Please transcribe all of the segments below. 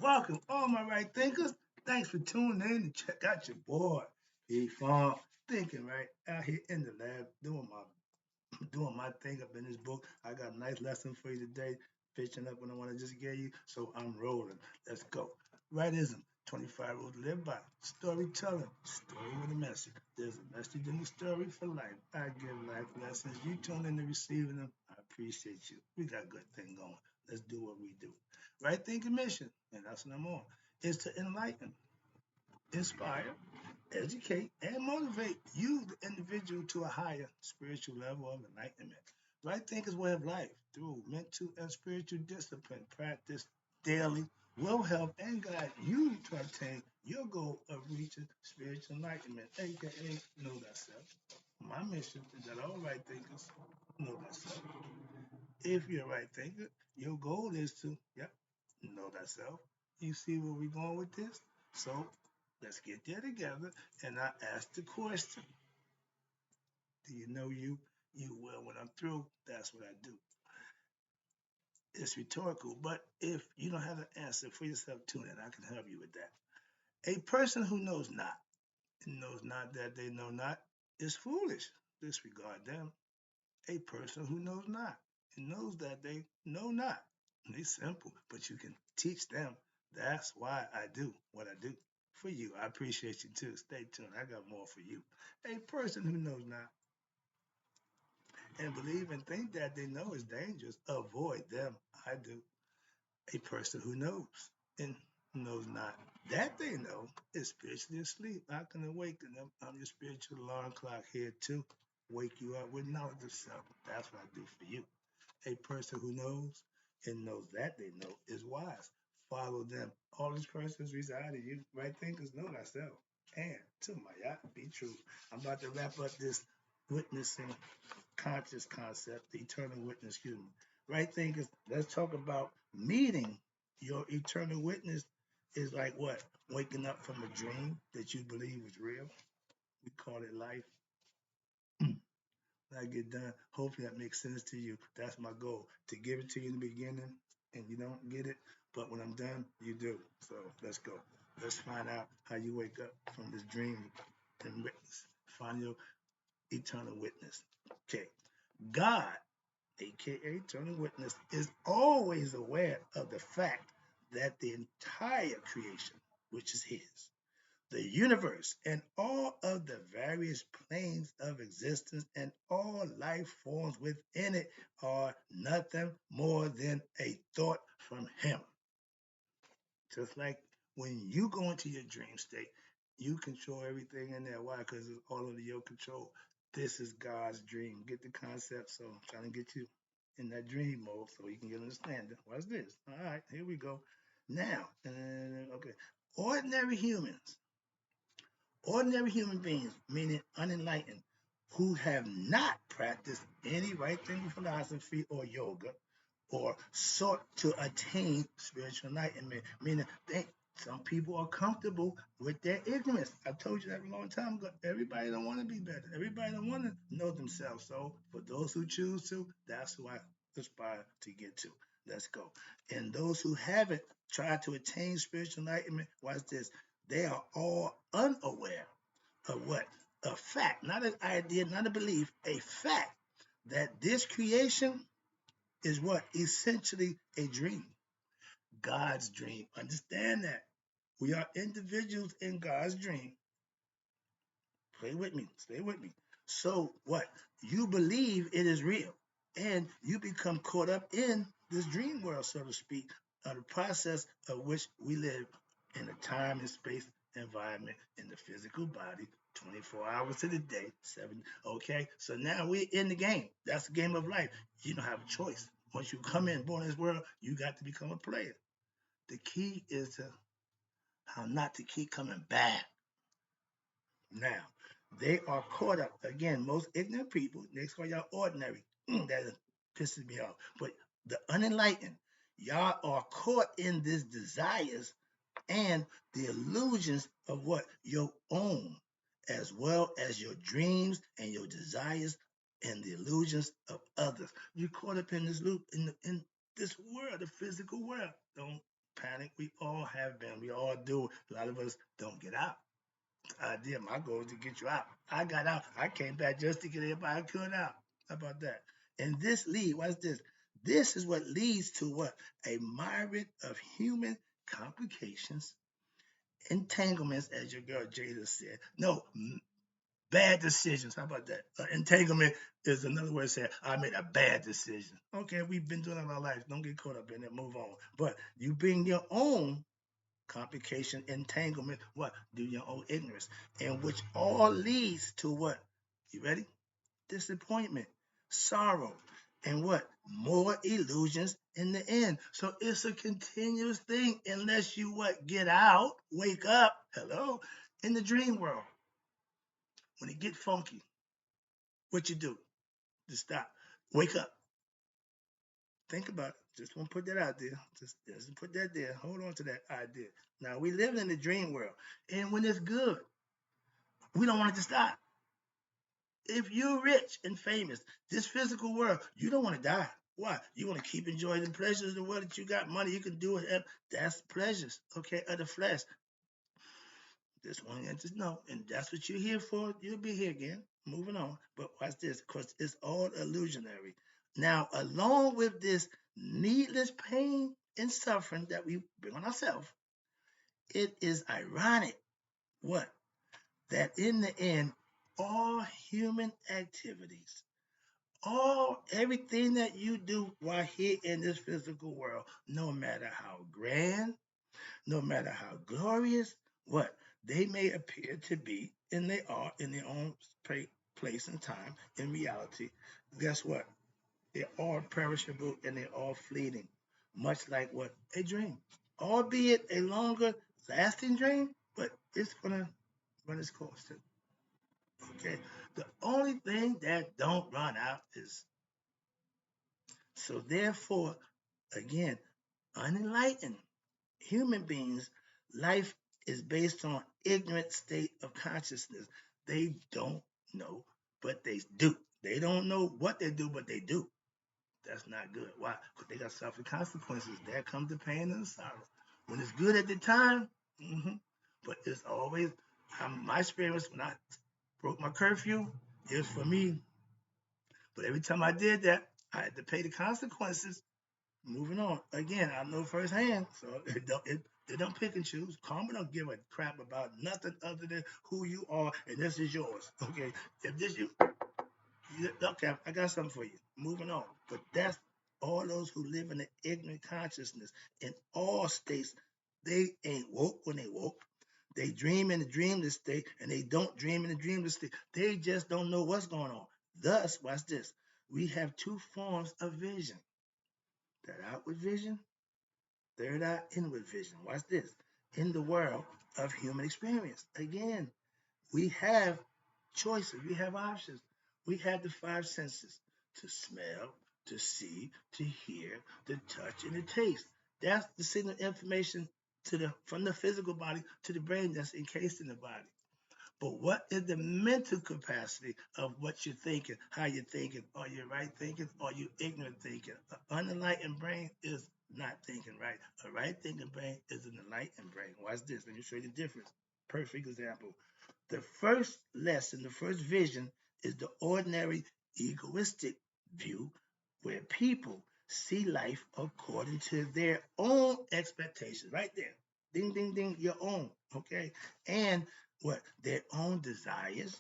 Welcome, all my right thinkers. Thanks for tuning in to check out your boy, E-Farm, thinking right out here in the lab, doing my thing up in this book. I got a nice lesson for you today, fishing up what I want to just give you. So I'm rolling. Let's go. Rightism, 25 rules to live by. Storytelling, story with a message. There's a message in the story for life. I give life lessons. You tune in to receiving them. I appreciate you. We got a good thing going. Let's do what we do. Right thinking mission, and that's what I'm on, is to enlighten, inspire, educate, and motivate you, the individual, to a higher spiritual level of enlightenment. Right thinkers way of life through mental and spiritual discipline, practice daily will help and guide you to attain your goal of reaching spiritual enlightenment, aka know thyself. My mission is that all right thinkers know thyself. If you're a right thinker, your goal is to, yep, know thyself. You see where we're going with this? So let's get there together. And I ask the question, do you know you? You will. When I'm through, that's what I do. It's rhetorical, but if you don't have an answer for yourself, tune in. I can help you with that. A person who knows not and knows not that they know not is foolish. Disregard them. A person who knows not and knows that they know not. It's simple, but you can teach them. That's why I do what I do for you. I appreciate you too. Stay tuned. I got more for you. A person who knows not and believe and think that they know is dangerous, avoid them. I do. A person who knows and knows not that they know is spiritually asleep. I can awaken them. I'm your spiritual alarm clock here to wake you up with knowledge of self. That's what I do for you. A person who knows and knows that they know is wise. Follow them. All these persons reside in you. Right thinkers know thyself. And to my yacht, be true. I'm about to wrap up this witnessing conscious concept, the eternal witness, excuse me. Right thinkers, let's talk about meeting your eternal witness is like what? Waking up from a dream that you believe is real. We call it life. When I get done, hopefully that makes sense to you. That's my goal, to give it to you in the beginning and you don't get it, but when I'm done, you do. So let's go. Let's find out how you wake up from this dream and witness. Find your eternal witness. Okay. God, aka eternal witness, is always aware of the fact that the entire creation, which is his, the universe and all of the various planes of existence and all life forms within it are nothing more than a thought from him. Just like when you go into your dream state, you control everything in there. Why? Because it's all under your control. This is God's dream. Get the concept. So I'm trying to get you in that dream mode so you can get understanding. What's this? All right, here we go. Now, okay. Ordinary humans, ordinary human beings, meaning unenlightened, who have not practiced any right thinking philosophy or yoga, or sought to attain spiritual enlightenment, meaning some people are comfortable with their ignorance. I told you that a long time ago. Everybody don't want to be better. Everybody don't want to know themselves. So for those who choose to, that's who I aspire to get to. Let's go. And those who haven't tried to attain spiritual enlightenment, watch this. They are all unaware of what? A fact, not an idea, not a belief, a fact that this creation is what? Essentially a dream. God's dream. Understand that. We are individuals in God's dream. Play with me. Stay with me. So what? You believe it is real. And you become caught up in this dream world, so to speak, of the process of which we live in a time and space environment in the physical body, 24 hours of the day, 7. Okay, so now we're in the game. That's the game of life. You don't have a choice. Once you come in, born in this world, you got to become a player. The key is to how not to keep coming back. Now, they are caught up. Again, most ignorant people, they call y'all ordinary. That pisses me off. But the unenlightened, y'all are caught in these desires and the illusions of what? Your own, as well as your dreams and your desires and the illusions of others. You're caught up in this loop, in this world, the physical world. Don't Panic, we all have been. We all do. A lot of us don't get out. Idea, my goal is to get you out. I got out. I came back just to get everybody I could out. How about that? And this lead, what's this? This is what leads to what? A myriad of human complications, entanglements, as your girl Jada said. No, bad decisions. How about that? Entanglement is another word saying I made a bad decision. Okay, we've been doing it our lives. Don't get caught up in it. Move on. But you bring your own complication, entanglement, what? Do your own ignorance. And which all leads to what? You ready? Disappointment, sorrow, and what? More illusions in the end. So it's a continuous thing unless you what? Get out, wake up, hello, in the dream world. When it get funky, what you do? Just stop. Wake up. Think about it. Just want to put that out there. Just put that there. Hold on to that idea. Now we live in the dream world. And when it's good, we don't want it to stop. If you're rich and famous, this physical world, you don't want to die. Why? You want to keep enjoying the pleasures of the world that you got money, you can do it. That's pleasures, okay, of the flesh. This one, and just know, and that's what you're here for. You'll be here again. Moving on. But watch this, because it's all illusionary. Now, along with this needless pain and suffering that we bring on ourselves, it is ironic what? That in the end, all human activities, everything that you do while here in this physical world, no matter how grand, no matter how glorious, what they may appear to be, and they are in their own place and time, in reality, guess what? They're all perishable and they're all fleeting, much like what? A dream. Albeit a longer lasting dream, but it's gonna run its course too. Okay. The only thing that don't run out is so therefore, again, unenlightened human beings, life is based on ignorant state of consciousness. They don't know, but they do. They don't know what they do, but they do. That's not good. Why? Because they got suffering consequences. There comes the pain and the sorrow. When it's good at the time, but it's always my experience when I broke my curfew. It was for me, but every time I did that, I had to pay the consequences. Moving on. Again, I know firsthand, so they don't pick and choose. Karma don't give a crap about nothing other than who you are, and this is yours. Okay, if this you okay, I got something for you. Moving on. But that's all those who live in the ignorant consciousness in all states. They ain't woke when they woke. They dream in the dreamless state, and they don't dream in the dreamless state. They just don't know what's going on. Thus, watch this. We have two forms of vision: that outward vision, third eye inward vision. Watch this. In the world of human experience, again, we have choices, we have options. We have the five senses: to smell, to see, to hear, to touch, and to taste. That's the signal information from the physical body to the brain that's encased in the body. But what is the mental capacity of what you're thinking, how you're thinking? Are you right thinking? Or are you ignorant thinking? An unenlightened brain is not thinking right. A right thinking brain is an enlightened brain. Watch this. Let me show you the difference. Perfect example. The first lesson, the first vision is the ordinary egoistic view where people see life according to their own expectations. Right there. Ding, ding, ding, your own. Okay. And what? Their own desires,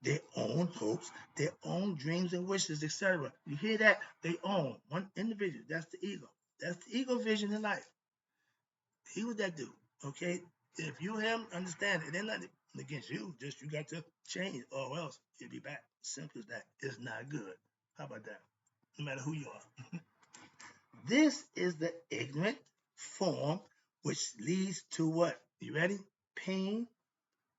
their own hopes, their own dreams and wishes, etc. You hear that? They own one individual. That's the ego. That's the ego vision in life. He was that dude. Okay? If you him, understand it. They're not against you. Just you got to change or else you'll be back. Simple as that. It's not good. How about that? No matter who you are. This is the ignorant form which leads to what? You ready? Pain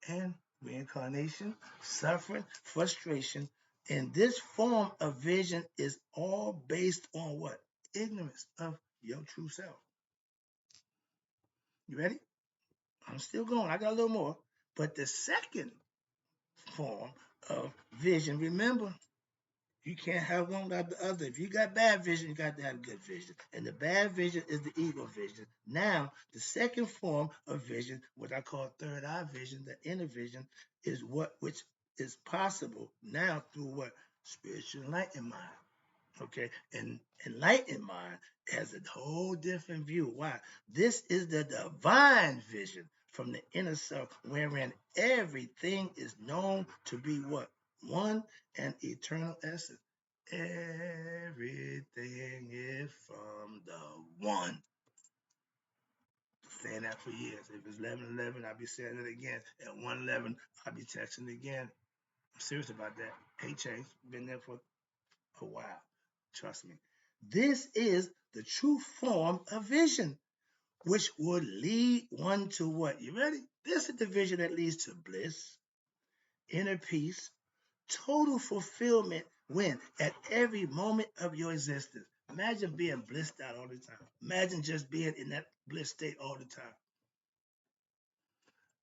and reincarnation, suffering, frustration. And this form of vision is all based on what? Ignorance of your true self. You ready? I'm still going. I got a little more. But the second form of vision, remember, You can't have one without the other. If you got bad vision, you got to have good vision. And the bad vision is the ego vision. Now, the second form of vision, what I call third eye vision, the inner vision, is what which is possible now through what? Spiritual enlightenment mind. Okay, and enlightened mind has a whole different view. Why? This is the divine vision from the inner self, wherein everything is known to be what? One and eternal essence. Everything is from the one. Saying that for years. If it's 11:11, I'll be saying it again. At 1:11, I'll be texting again. I'm serious about that. Hey, Chase, been there for a while. Trust me. This is the true form of vision, which would lead one to what? You ready? This is the vision that leads to bliss, inner peace, total fulfillment when at every moment of your existence. Imagine being blissed out all the time. Imagine just being in that bliss state all the time.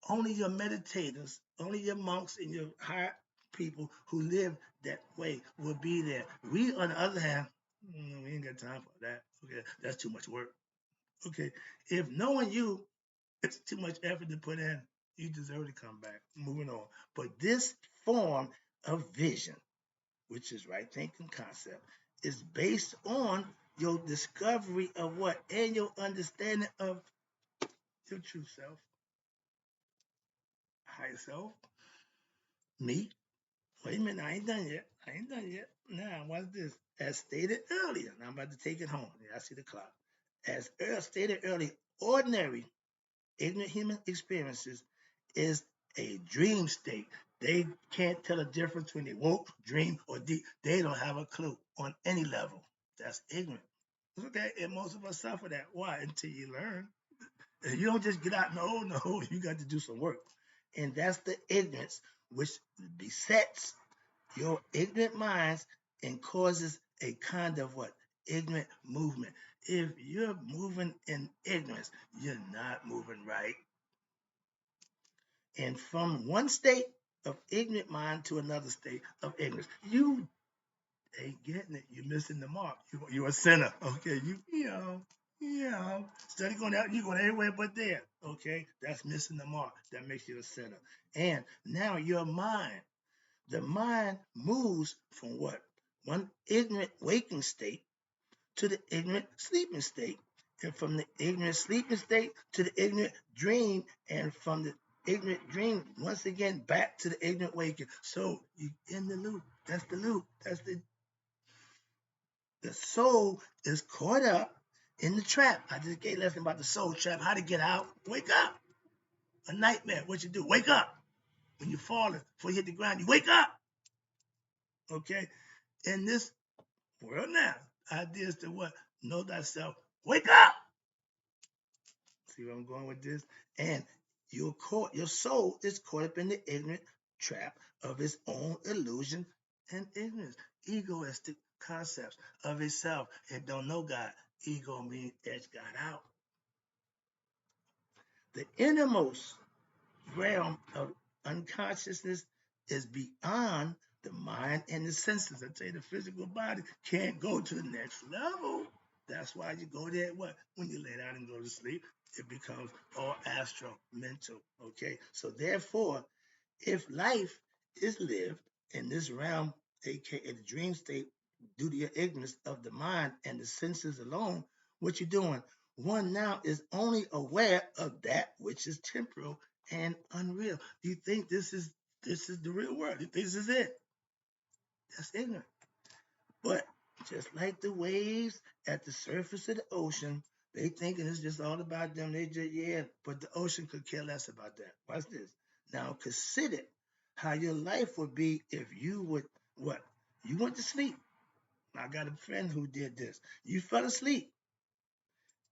Only your meditators, only your monks and your higher people who live that way will be there. We, on the other hand, we ain't got time for that. Okay, that's too much work. Okay, if knowing you, it's too much effort to put in, you deserve to come back. Moving on. But this form of vision, which is right thinking concept, is based on your discovery of what and your understanding of your true self, higher self, me. Wait a minute, I ain't done yet. I ain't done yet. Now, what's this? As stated earlier, now I'm about to take it home. Yeah, I see the clock. As stated earlier, ordinary ignorant human experiences is a dream state. They can't tell the difference between a woke, dream, or deep. They don't have a clue on any level. That's ignorant. Okay, and most of us suffer that. Why? Until you learn. You don't just get out, no, you got to do some work. And that's the ignorance which besets your ignorant minds and causes a kind of what? Ignorant movement. If you're moving in ignorance, you're not moving right. And from one state of ignorant mind to another state of ignorance, you ain't getting it. You're missing the mark. You're a sinner. Okay, instead of going out, you're going everywhere but there. Okay, that's missing the mark. That makes you a sinner. And now your mind. The mind moves from what? One ignorant waking state to the ignorant sleeping state. And from the ignorant sleeping state to the ignorant dream. And from the ignorant dream, once again, back to the ignorant waking. So you in the loop. That's the loop. That's the soul is caught up in the trap. I just gave a lesson about the soul trap, how to get out. Wake up. A nightmare. What you do? Wake up. When you're falling, before you hit the ground, you wake up. Okay? In this world now, ideas to what? Know thyself. Wake up. See where I'm going with this? And your soul is caught up in the ignorant trap of its own illusion and ignorance. Egoistic concepts of itself. It don't know God. Ego means edge God out. The innermost realm of unconsciousness is beyond the mind and the senses. I tell you, the physical body can't go to the next level. That's why you go there. What? When you lay down and go to sleep, it becomes all astral, mental. Okay. So therefore, if life is lived in this realm, aka the dream state, due to your ignorance of the mind and the senses alone, what you're doing, one now is only aware of that which is temporal and unreal. You think this is the real world. You think this is it. That's ignorant. But just like the waves at the surface of the ocean, they thinking it's just all about them. They just, yeah, but the ocean could care less about that. Watch this. Now consider how your life would be if you would, what? You went to sleep. I got a friend who did this. You fell asleep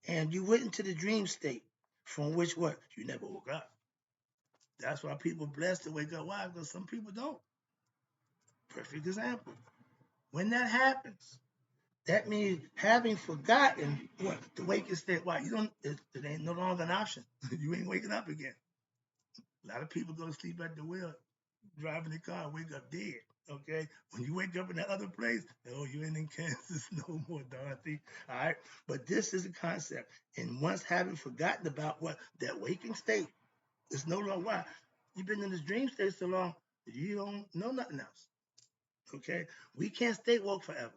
and you went into the dream state from which what? You never woke up. That's why people blessed to wake up. Why? Because some people don't. Perfect example. When that happens, that means having forgotten what the waking state. Why? You don't. It ain't no longer an option. You ain't waking up again. A lot of people go to sleep at the wheel, driving the car, wake up dead. Okay, when you wake up in that other place, oh, you ain't in Kansas no more, Dorothy. All right, but this is a concept, and once having forgotten about what that waking state is no longer why you've been in this dream state so long, you don't know nothing else. Okay, we can't stay woke forever.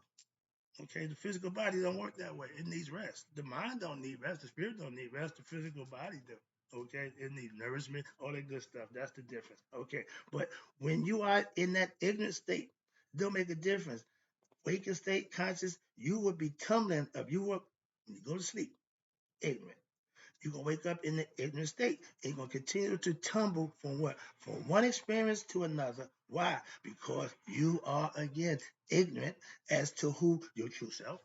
Okay, the physical body don't work that way. It needs rest. The mind don't need rest. The spirit don't need rest. The physical body do. Okay, it needs nourishment, all that good stuff. That's the difference. Okay, but when you are in that ignorant state, it don't make a difference. Waking state, conscious, you will be tumbling if you were when you go to sleep, ignorant. You're gonna wake up in the ignorant state. And you're gonna continue to tumble from what? From one experience to another. Why? Because you are again ignorant as to who your true self.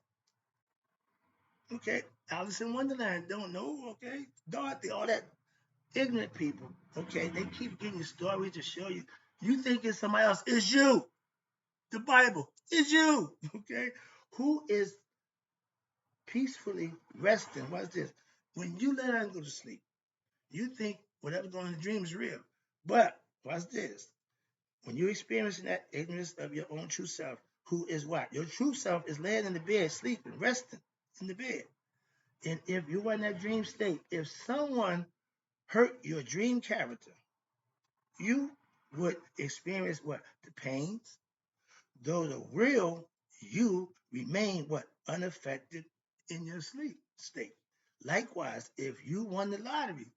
Okay, Alice in Wonderland don't know. Okay, Dorothy, all that ignorant people. Okay, they keep getting you stories to show you. You think it's somebody else. It's you. The Bible. It's you. Okay, who is peacefully resting? What's this? When you let her go to sleep, you think whatever's going on in the dream is real. But watch this. When you're experiencing that ignorance of your own true self, who is what? Your true self is laying in the bed, sleeping, resting in the bed. And if you were in that dream state, if someone hurt your dream character, you would experience what? The pains, though the real you remain what? Unaffected in your sleep state. Likewise, if you won the lottery,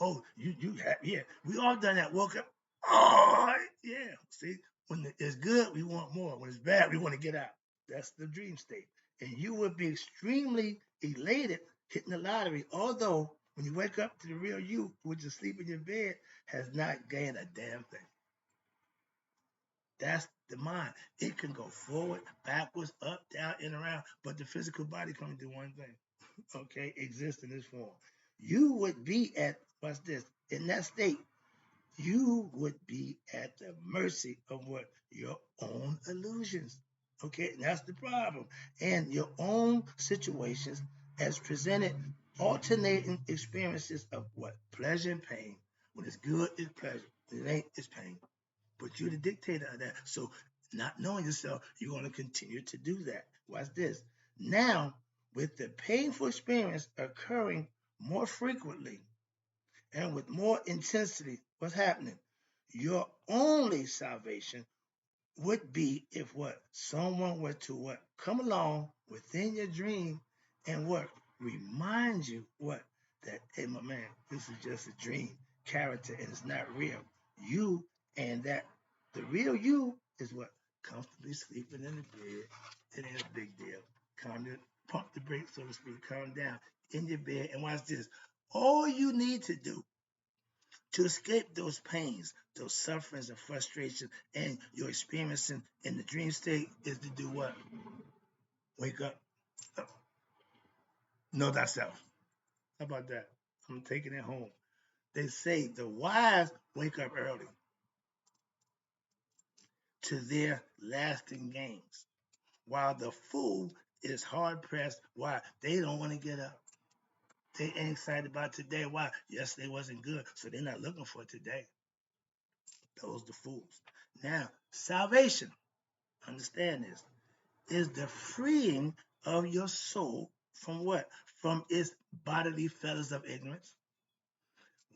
oh, you have, yeah, we all done that. Woke up, oh yeah. See, when it's good, we want more. When it's bad, we want to get out. That's the dream state, and you would be extremely elated hitting the lottery. Although when you wake up to the real you, which is asleep in your bed, has not gained a damn thing. That's the mind. It can go forward, backwards, up, down, and around, but the physical body can only do one thing. Okay, exist in this form. You would be at what's this? In that state, you would be at the mercy of what? Your own illusions. Okay, and that's the problem. And your own situations as presented, alternating experiences of what? Pleasure and pain. When it's good, it's pleasure. When it ain't, it's pain. But you're the dictator of that. So not knowing yourself, you're going to continue to do that. Watch this. Now, with the painful experience occurring more frequently and with more intensity, what's happening? Your only salvation would be if what? Someone were to what? Come along within your dream and what? Remind you what? That, hey, my man, this is just a dream character and it's not real. You and that, the real you is what? Comfortably sleeping in the bed. It ain't a big deal. Calm down, pump the brakes, so to speak, calm down in your bed and watch this. All you need to do to escape those pains, those sufferings and frustrations, and you're experiencing in the dream state is to do what? Wake up, know thyself. How about that? I'm taking it home. They say the wise wake up early to their lasting gains, while the fool is hard pressed. Why? They don't want to get up. They ain't excited about today. Why? Yesterday wasn't good, so they're not looking for today. Those the fools. Now, salvation. Understand this is the freeing of your soul from what? From its bodily fetters of ignorance.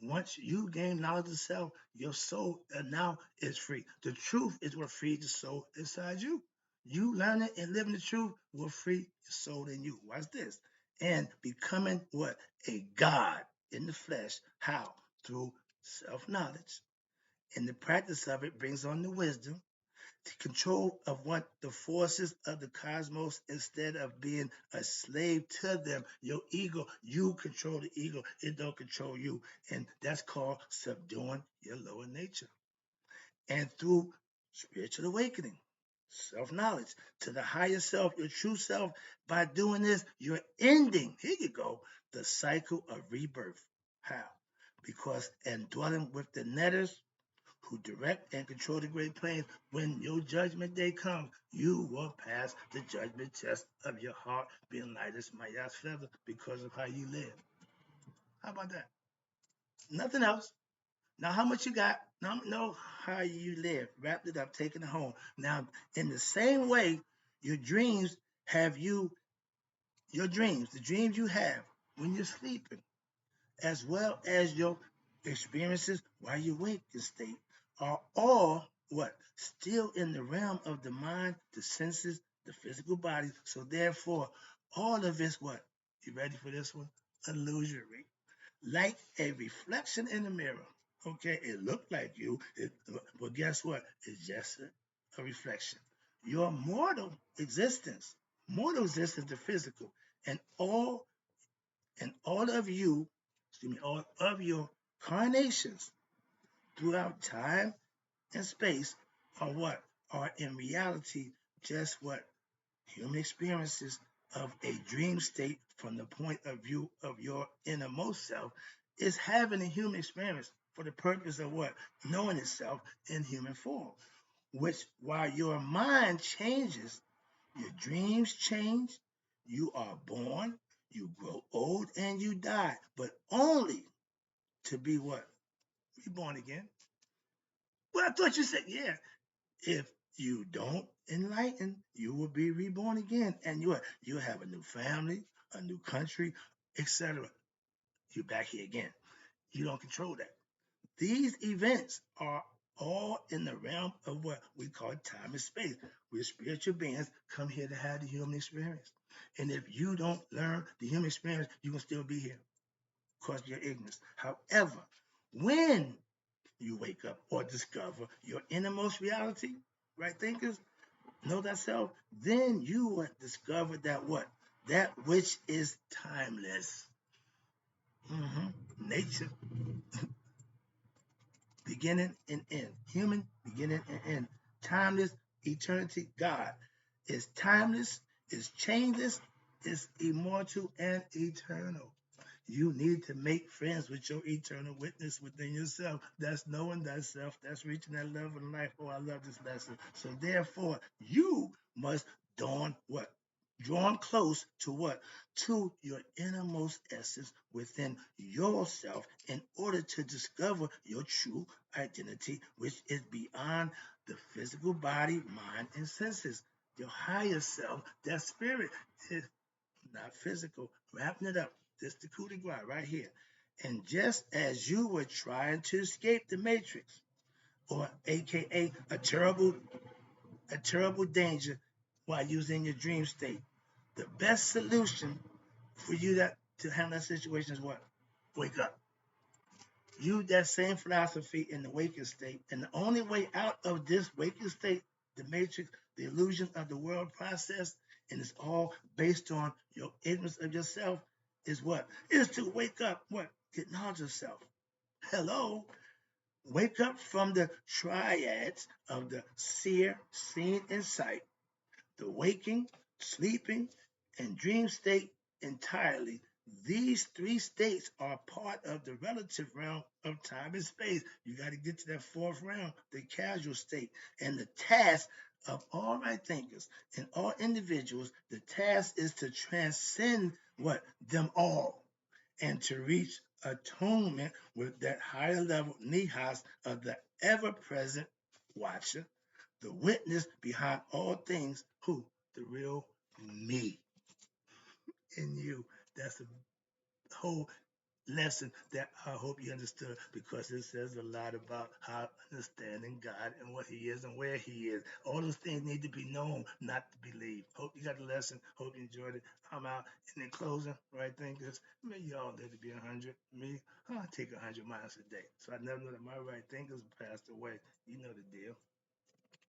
Once you gain knowledge of self, your soul now is free. The truth is what frees the soul inside you. You learning and living the truth will free your soul in you. Watch this. And becoming what? A God in the flesh. How? Through self-knowledge. And the practice of it brings on the wisdom, control of what the forces of the cosmos instead of being a slave to them. Your ego, you control the ego, it don't control you. And that's called subduing your lower nature. And through spiritual awakening, self-knowledge to the higher self, your true self, by doing this, you're ending, here you go, the cycle of rebirth. How? Because in dwelling with the netters, who direct and control the great plains, when your judgment day comes, you will pass the judgment test of your heart being light as Maya's feather because of how you live. How about that? Nothing else. Now, how much you got? Now, know how you live. Wrapped it up, taking it home. Now, in the same way, your dreams have you, your dreams, the dreams you have when you're sleeping, as well as your experiences while you wake in state, are all what? Still in the realm of the mind, the senses, the physical body. So therefore, all of it's what? You ready for this one? Illusory. Like a reflection in the mirror. Okay, it looked like you, but guess what? It's just a reflection. Your mortal existence, the physical, and all of you, excuse me, all of your carnations throughout time and space are what? Are in reality just what? Human experiences of a dream state from the point of view of your innermost self is having a human experience for the purpose of what? Knowing itself in human form. Which, while your mind changes, your dreams change, you are born, you grow old, and you die, but only to be what? Reborn again. Well, I thought you said, yeah, if you don't enlighten, you will be reborn again. And you have a new family, a new country, etc. You're back here again. You don't control that. These events are all in the realm of what we call time and space. We're spiritual beings come here to have the human experience. And if you don't learn the human experience, you will still be here because of your ignorance. However, when you wake up or discover your innermost reality, right thinkers, know thyself, then you will discover that what? That which is timeless. Nature, beginning and end. Human, beginning and end. Timeless, eternity, God is timeless, is changeless, is immortal and eternal. You need to make friends with your eternal witness within yourself. That's knowing thyself. That's reaching that love of life. Oh, I love this lesson. So therefore, you must dawn what? Drawn close to what? To your innermost essence within yourself in order to discover your true identity, which is beyond the physical body, mind, and senses. Your higher self, that spirit, is not physical. Wrapping it up. This the coup de grace right here. And just as you were trying to escape the matrix, or aka a terrible danger while using your dream state, the best solution for you to handle that situation is what? Wake up. Use that same philosophy in the waking state. And the only way out of this waking state, the matrix, the illusion of the world process, and it's all based on your ignorance of yourself, is what? Is to wake up, what? Get knowledge of self. Hello. Wake up from the triads of the seer, seen, and sight, the waking, sleeping, and dream state entirely. These three states are part of the relative realm of time and space. You got to get to that fourth realm, the casual state. And the task of all right thinkers and all individuals, the task is to transcend what? Them all and to reach atonement with that higher level nihas of the ever present watcher, the witness behind all things, who? The real me in you. That's a whole lesson that I hope you understood because it says a lot about how understanding God and what He is and where He is. All those things need to be known, not to believe. Hope you got the lesson. Hope you enjoyed it. I'm out. And in closing, right thinkers, may y'all live to be 100. Me, I'll take 100 miles a day. So I never know that my right thinkers passed away. You know the deal.